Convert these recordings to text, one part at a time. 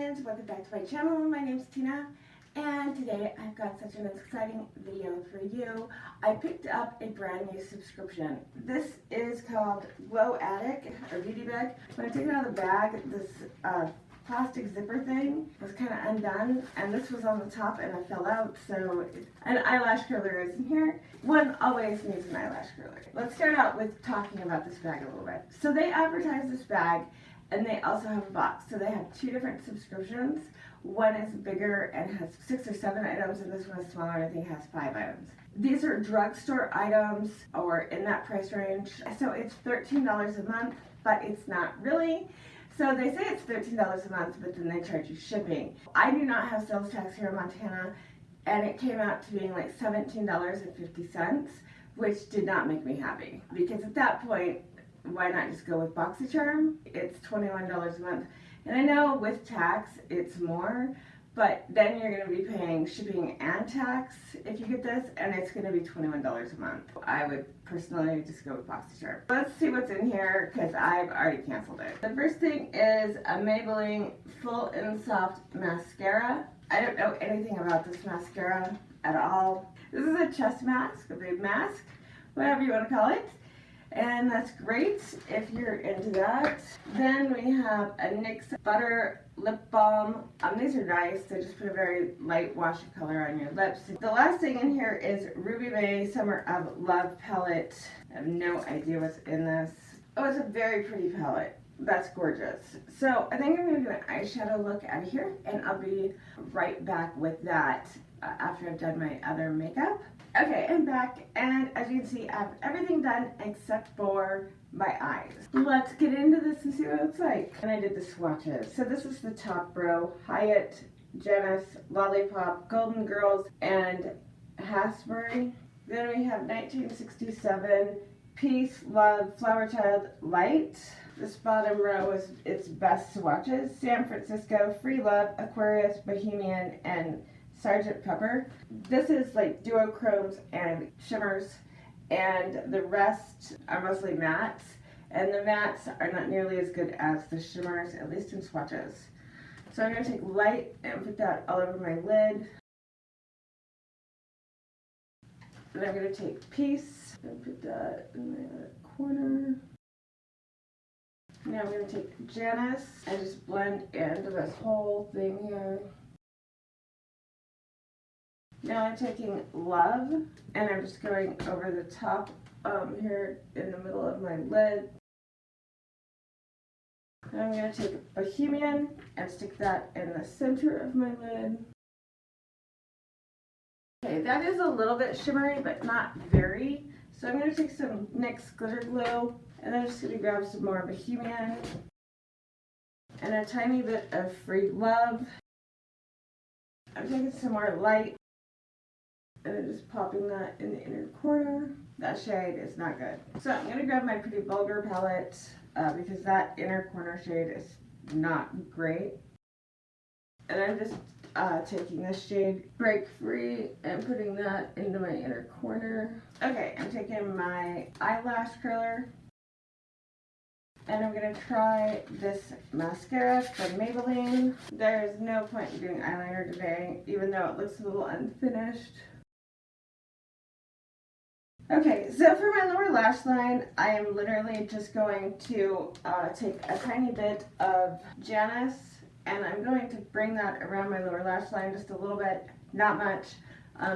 friends, welcome back to my channel. My name is Tina, and today I've got such an exciting video for you. I picked up a brand new subscription. This is called Glow Addict or Beauty Bag. When I took it out of the bag, this plastic zipper thing was kind of undone, and this was on the top and it fell out, so an eyelash curler is in here. One always needs an eyelash curler. Let's start out with talking about this bag a little bit. So they advertise this bag, and they also have a box. So they have two different subscriptions. One is bigger and has 6 or 7 items, and this one is smaller and I think has 5 items. These are drugstore items or in that price range. So it's $13 a month, but it's not really. So they say it's $13 a month, but then they charge you shipping. I do not have sales tax here in Montana, and it came out to being like $17.50, which did not make me happy. Because at that point, why not just go with BoxyCharm? It's $21 a month. And I know with tax it's more, but then you're going to be paying shipping and tax if you get this, and it's going to be $21 a month. I would personally just go with BoxyCharm. Let's see what's in here because I've already canceled it. The first thing is a Maybelline Full and Soft Mascara. I don't know anything about this mascara at all. This is a chest mask, a big mask, whatever you want to call it. And that's great if you're into that. Then we have a NYX Butter Lip Balm. These are nice. They just put a very light wash of color on your lips. The last thing in here is Ruby Bay Summer of Love palette. I have no idea what's in this. Oh, it's a very pretty palette. That's gorgeous. So I think I'm going to do an eyeshadow look out of here, and I'll be right back with that after I've done my other makeup. Okay, I'm back, and as you can see, I have everything done except for my eyes. Let's get into this and see what it looks like. And I did the swatches. So this is the top row: Hyatt, Janus, Lollipop, Golden Girls, and Hansberry. Then we have 1967, Peace, Love, Flower Child, Light. This bottom row is its best swatches: San Francisco, Free Love, Aquarius, Bohemian, and Sgt. Pepper. This is like duochromes and shimmers, and the rest are mostly mattes, and the mattes are not nearly as good as the shimmers, at least in swatches. So I'm going to take Light and put that all over my lid. And I'm going to take Peace and put that in the other corner. Now I'm going to take Janus and just blend into this whole thing here. Now I'm taking Love, and I'm just going over the top here in the middle of my lid. Now I'm going to take Bohemian and stick that in the center of my lid. Okay, that is a little bit shimmery, but not very. So I'm going to take some NYX glitter glue, and I'm just going to grab some more Bohemian and a tiny bit of Free Love. I'm taking some more Light, and I'm just popping that in the inner corner. That shade is not good. So I'm going to grab my Pretty Vulgar palette because that inner corner shade is not great. And I'm just taking this shade Break Free and putting that into my inner corner. Okay, I'm taking my eyelash curler, and I'm going to try this mascara from Maybelline. There's no point in doing eyeliner today, even though it looks a little unfinished. Okay, so for my lower lash line, I am literally just going to take a tiny bit of Janus, and I'm going to bring that around my lower lash line just a little bit, not much.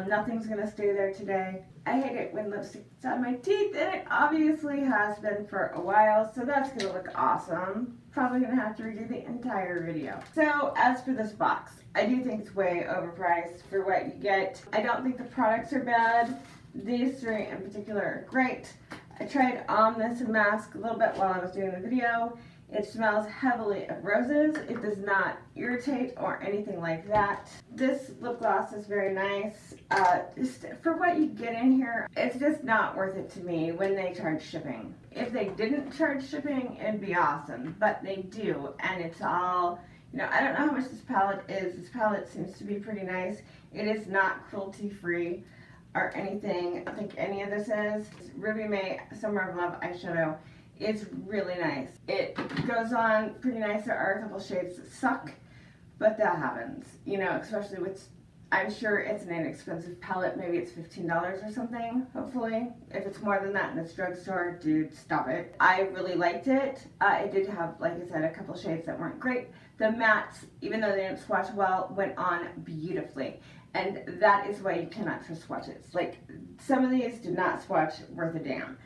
Nothing's going to stay there today. I hate it when lipstick is on my teeth, and it obviously has been for a while, so that's going to look awesome. Probably going to have to redo the entire video. So as for this box, I do think it's way overpriced for what you get. I don't think the products are bad. These three in particular are great. I tried on this mask a little bit while I was doing the video. It smells heavily of roses. It does not irritate or anything like that. This lip gloss is very nice. Just for what you get in here, it's just not worth it to me when they charge shipping. If they didn't charge shipping, it'd be awesome, but they do, and it's all, you know, I don't know how much this palette is. This palette seems to be pretty nice. It is not cruelty free or anything. I don't think any of this is. Ruby May Summer of Love eyeshadow. It's really nice. It goes on pretty nice. There are a couple shades that suck, But that happens, you know, especially with, I'm sure it's an inexpensive palette. Maybe it's $15 or something, hopefully. If it's more than that and it's drugstore, dude, stop it. I really liked it. It did have, like I said, a couple shades that weren't great. The mattes, even though they didn't swatch well, went on beautifully. And that is why you cannot trust swatches. Like, some of these did not swatch worth a damn.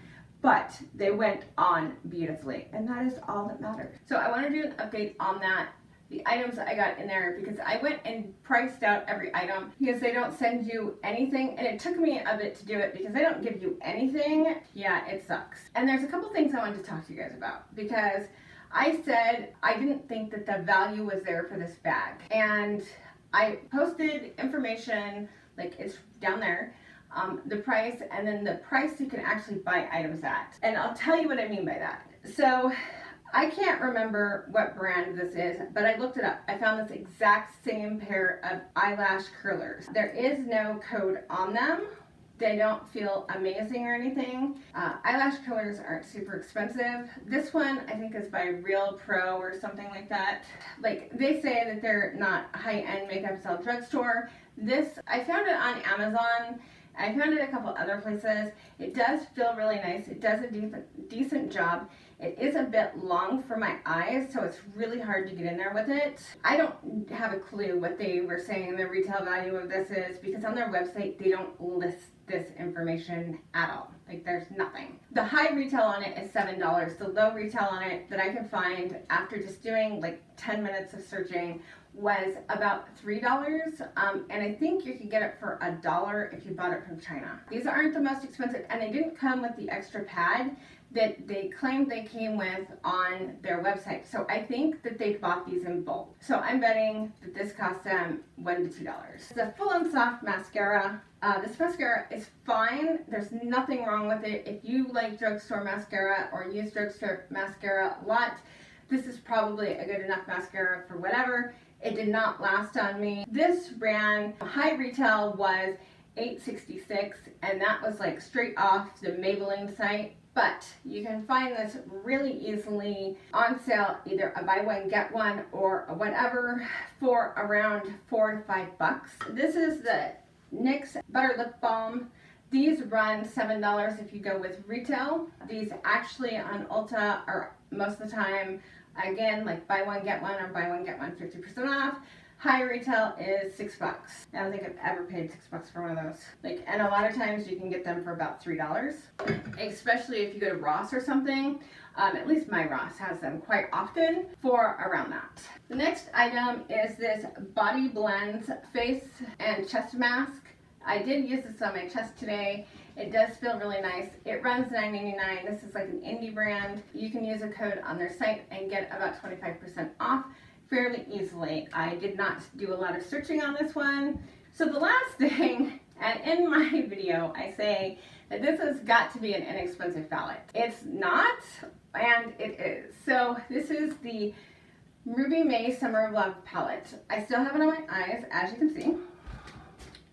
But they went on beautifully. And that is all that matters. So I want to do an update on that. The items I got in there, because I went and priced out every item because they don't send you anything, and it took me a bit to do it because they don't give you anything. Yeah, it sucks. And there's a couple things I wanted to talk to you guys about, because I said I didn't think that the value was there for this bag, and I posted information, like it's down there, the price, and then the price you can actually buy items at. And I'll tell you what I mean by that. So I can't remember what brand this is, but I looked it up. I found this exact same pair of eyelash curlers. There is no code on them. They don't feel amazing or anything. Eyelash curlers aren't super expensive. This one I think is by Real Pro or something like that. Like, they say that they're not high-end makeup sell drugstore. This, I found it on Amazon. I found it a couple other places. It does feel really nice. It does a decent job. It is a bit long for my eyes, so it's really hard to get in there with it. I don't have a clue what they were saying the retail value of this is, because on their website they don't list this information at all. Like, there's nothing. The high retail on it is $7. The low retail on it that I can find after just doing like 10 minutes of searching was about $3, and I think you could get it for $1 if you bought it from China. These aren't the most expensive, and they didn't come with the extra pad that they claimed they came with on their website. So I think that they bought these in bulk. So I'm betting that this cost them $1 to $2. It's a Full and Soft mascara. This mascara is fine. There's nothing wrong with it. If you like drugstore mascara or use drugstore mascara a lot, this is probably a good enough mascara for whatever. It did not last on me. This brand, high retail was $8.66, and that was like straight off the Maybelline site. But you can find this really easily on sale, either a buy one get one or a whatever, for around $4 to $5. This is the NYX Butter Lip Balm. These run $7 if you go with retail. These actually on Ulta are most of the time, again, like buy one get one or buy one get one 50% off. High retail is $6. I don't think I've ever paid $6 for one of those. Like, and a lot of times you can get them for about $3, especially if you go to Ross or something. At least my Ross has them quite often for around that. The next item is this Body Blends face and chest mask. I did use this on my chest today. It does feel really nice. It runs $9.99. This is like an indie brand. You can use a code on their site and get about 25% off fairly easily. I did not do a lot of searching on this one. So the last thing, and in my video I say that this has got to be an inexpensive palette. It's not, and it is. So this is the Ruby May Summer of Love palette. I still have it on my eyes, as you can see.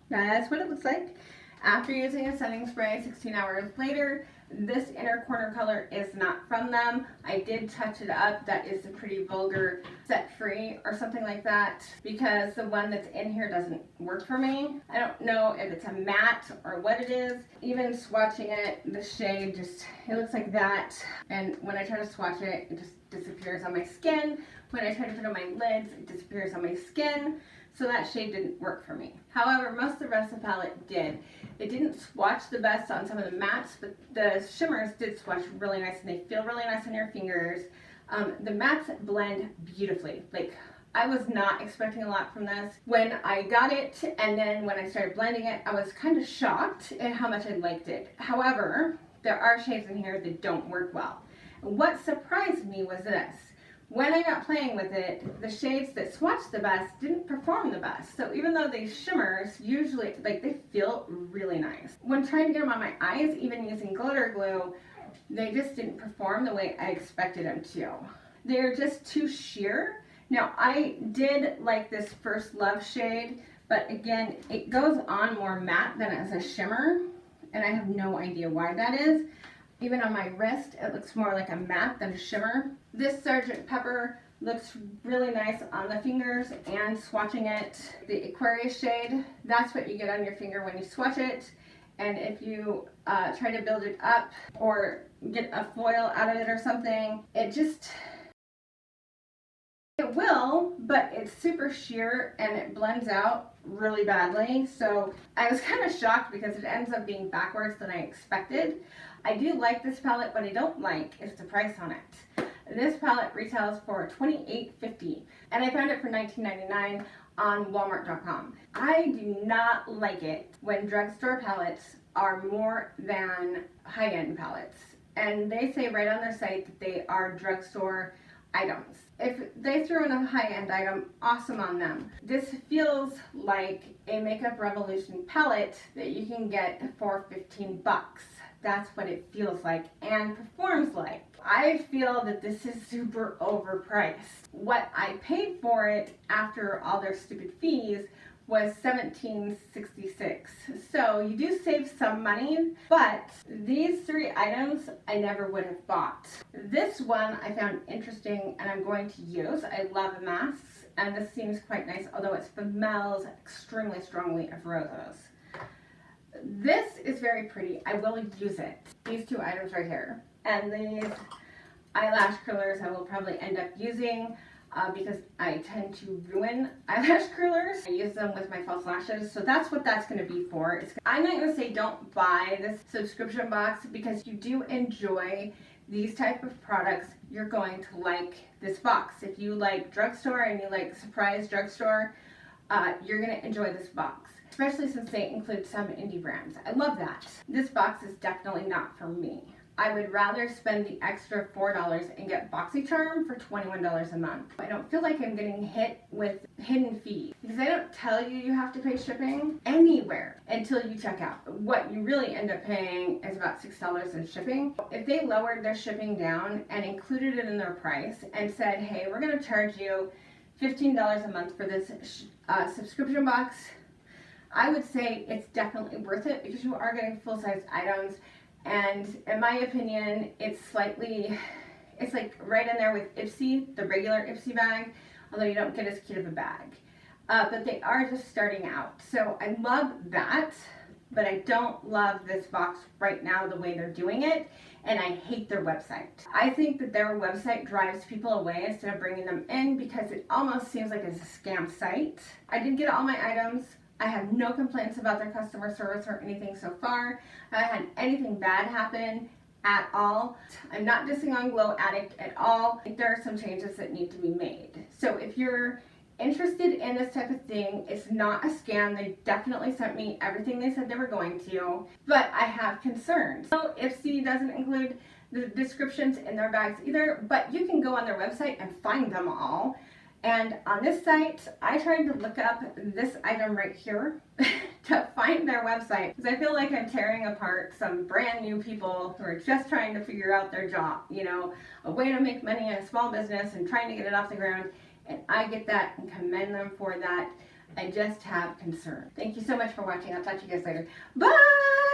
That's what it looks like. After using a setting spray 16 hours later, this inner corner color is not from them. I did touch it up. That is a pretty vulgar set free or something like that, because the one that's in here doesn't work for me. I don't know if it's a matte or what it is. Even swatching it, the shade just, it looks like that. And when I try to swatch it, it just disappears on my skin. When I try to put on my lids, it disappears on my skin. So that shade didn't work for me. However, most of the rest of the palette did. It didn't swatch the best on some of the mattes, but the shimmers did swatch really nice, and they feel really nice on your fingers. The mattes blend beautifully. Like, I was not expecting a lot from this. When I got it, and then when I started blending it, I was kind of shocked at how much I liked it. However, there are shades in here that don't work well. What surprised me was this. When I got playing with it, the shades that swatched the best didn't perform the best. So even though these shimmers usually, like, they feel really nice. When trying to get them on my eyes, even using glitter glue, they just didn't perform the way I expected them to. They're just too sheer. Now, I did like this First Love shade, but again, it goes on more matte than as a shimmer, and I have no idea why that is. Even on my wrist, it looks more like a matte than a shimmer. This Sgt. Pepper Looks really nice on the fingers and swatching it. The Aquarius shade, that's what you get on your finger when you swatch it. And if you try to build it up or get a foil out of it or something, it will, but it's super sheer and it blends out really badly. So I was kind of shocked because it ends up being backwards than I expected. I do like this palette, but I don't like is the price on it. This palette retails for $28.50 and I found it for $19.99 on Walmart.com. I do not like it when drugstore palettes are more than high-end palettes. And they say right on their site that they are drugstore items. If they throw in a high-end item, awesome on them. This feels like a Makeup Revolution palette that you can get for 15 bucks. That's what it feels like and performs like. I feel that this is super overpriced. What I paid for it after all their stupid fees was $17.66. So you do save some money, but these three items I never would have bought. This one I found interesting and I'm going to use. I love masks and this seems quite nice, although it smells extremely strongly of roses. This is very pretty. I will use it. These two items right here. And these eyelash curlers I will probably end up using because I tend to ruin eyelash curlers. I use them with my false lashes, so that's what that's going to be for. I'm not going to say don't buy this subscription box because you do enjoy these type of products. You're going to like this box. If you like drugstore and you like surprise drugstore, you're going to enjoy this box. Especially since they include some indie brands. I love that. This box is definitely not for me. I would rather spend the extra $4 and get BoxyCharm for $21 a month. I don't feel like I'm getting hit with hidden fees because they don't tell you you have to pay shipping anywhere until you check out. What you really end up paying is about $6 in shipping. If they lowered their shipping down and included it in their price and said, hey, we're going to charge you $15 a month for this subscription box, I would say it's definitely worth it because you are getting full-size items, and in my opinion, it's like right in there with Ipsy, the regular Ipsy bag, although you don't get as cute of a bag. But they are just starting out. So I love that, but I don't love this box right now the way they're doing it, and I hate their website. I think that their website drives people away instead of bringing them in because it almost seems like it's a scam site. I did get all my items. I have no complaints about their customer service or anything so far. I haven't had anything bad happen at all. I'm not dissing on Glow Addict at all. I think there are some changes that need to be made. So if you're interested in this type of thing, it's not a scam. They definitely sent me everything they said they were going to, but I have concerns. So Ipsy doesn't include the descriptions in their bags either, but you can go on their website and find them all. And on this site, I tried to look up this item right here to find their website because I feel like I'm tearing apart some brand new people who are just trying to figure out their job, you know, a way to make money in a small business and trying to get it off the ground. And I get that and commend them for that. I just have concern. Thank you so much for watching. I'll talk to you guys later. Bye!